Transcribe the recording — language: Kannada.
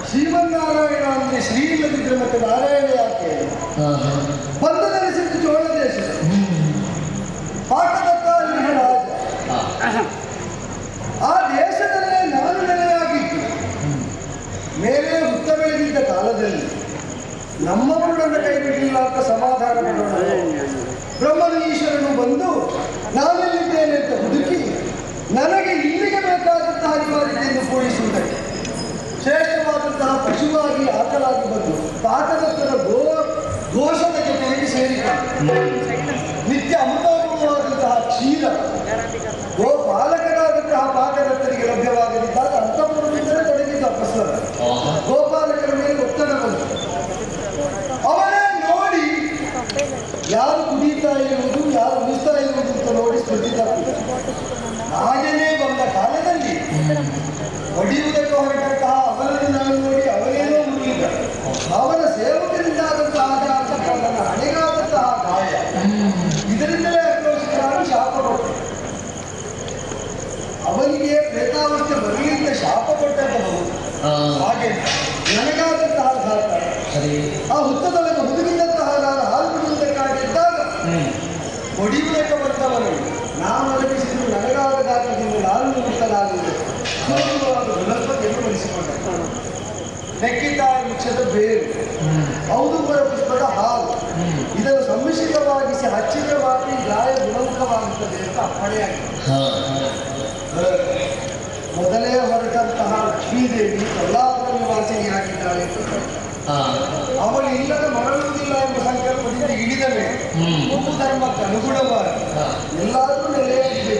ಶ್ರೀಮನ್ನಾರಾಯಣ ಅಂದ್ರೆ ಶ್ರೀ ಇಲ್ಲದಿದ್ರೆ ಮತ್ತೆ ನಾರಾಯಣ ಯಾಕೆ ಬಂಧನರಿಸಿದ್ದು ಚೋಳ ದೇಶದ ಪಾಠದತ್ತ ಅಲ್ಲಿನ ರಾಜ. ಆ ದೇಶದಲ್ಲೇ ನಾನು ನೆಲೆಯಾಗಿದ್ದು ಮೇಲೆ ಹುತ್ತ ಬೆಳೆದಿದ್ದ ಕಾಲದಲ್ಲಿ ನಮ್ಮವರು ನನ್ನ ಕೈ ಬಿಡಲಿಲ್ಲ ಅಂತ ಸಮಾಧಾನ ಮಾಡೋಣ. ಬ್ರಹ್ಮನು ಈಶ್ವರನು ಬಂದು ನಾನೆಲ್ಲಿದ್ದೇನೆ ಅಂತ ಹುಡುಕಿ ನನಗೆ ಇಲ್ಲಿಗೆ ಬೇಕಾದಂತಹ ಅನಿವಾರ್ಯತೆಯನ್ನು ಪೂರೈಸುವುದಕ್ಕೆ ಶ್ರೇಷ್ಠವಾದಂತಹ ಪಶುವಾಗಿ ಆಕಲಾಗಿ ಬಂದು ಪಾಠದತ್ತರ ಘೋಷದ ಜೊತೆಗೆ ಸೇರಿಕೊಂಡು ನಿತ್ಯ ಅಮೃತವಾದಂತಹ ಕ್ಷೀರ ಗೋಪಾಲಕರಾದಂತಹ ಪಾಠದತ್ತರಿಗೆ ಲಭ್ಯವಾಗದಿದ್ದಾಗ ಅಂತಃಪುರದಿಂದಲೇ ತೊಡಗಿದ್ದ ಅಪಸ್ವರ ಗೋಪಾಲಕರ ಮೇಲೆ ಒತ್ತಡ ಬಂತು. ಅವರೇ ನೋಡಿ ಯಾರು ಕುಡಿಯುತ್ತಾ ಇರುವುದು ಯಾರು ಉಳಿಸ್ತಾ ಇರುವುದು ಅಂತ ನೋಡಿ ಸ್ಪರ್ಧಿದ್ದಾರೆ. ಹಾಗೆಯೇ ಬಂದ ಕಾಲದಲ್ಲಿ ಹೊಡೆಯುವುದಕ್ಕೆ ಹೊರಟಂತಹ ಅವನನ್ನು ನಾನು ನೋಡಿ ಅವನೇನೋ ಮುಗಿದ ಅವನ ಸೇವಕರಿಂದಾದಂತಹ ನನ್ನ ಹಣೆಗಾದಂತಹ ಗಾಯ ಇದರಿಂದಲೇ ಆಕ್ರೋಶಿತ ಶಾಪ ಕೊಟ್ಟು ಅವನಿಗೆ ಪ್ರೇತಾವಸ್ಥೆ ಬರಲಿಂದ ಶಾಪ ಕೊಟ್ಟದ್ದು ಹಾಗೆ ನನಗಾದಂತಹ ಘಾತ ಆ ಹುತ್ತದೊಳಗೆ ಹುದುಗಿದಂತಹ ನಾನು ಹಾಲು ಬಿಡುವುದಕ್ಕಾಗಿದ್ದಾಗ ಹೊಡೆಯುವುದಕ್ಕೆ ಬಂದವನು ನಾನು ಅಲಪಿಸಿದ್ದು ನನಗಾದ ಘಾತದಿಂದ ನಾನು ಮುಕ್ತನಾಗುವುದು ಬೃಹಸ್ಪತಿಯನ್ನು ಮನಿಸಿಕೊಂಡ ನೆಕ್ಕಿತಾಯ ವೃಕ್ಷದ ಬೇರು ಔದುಂಬರ ಪುಷ್ಪದ ಹಾಲು ಇದನ್ನು ಸಮ್ಮಿಶ್ರಿತವಾಗಿಸಿ ಹಚ್ಚಿದ ಮಾತ್ರ ಈ ಗಾಯ ಗುಣಮುಖವಾಗುತ್ತದೆ ಅಂತ ಅಪ್ಪಣೆಯಾಗಿದೆ. ಮೊದಲೇ ಹೊರಟಂತಹ ಲಕ್ಷ್ಮೀದೇವಿ ಕೊಲ್ಲಾಪುರ ನಿವಾಸಿನಿಯಾಗಿದ್ದಾಳೆ ಅವಳು ಇಲ್ಲದ ಮರಳುವುದಿಲ್ಲ ಎಂಬ ಸಂಕಲ್ಪದಿಂದ ಇಳಿದ ಮೇಲೆ ಹಿಂದೂ ಧರ್ಮಕ್ಕೆ ಅನುಗುಣವಾಗಿ ಎಲ್ಲಾದರೂ ನೆಲೆಯಾಗಿದೆ.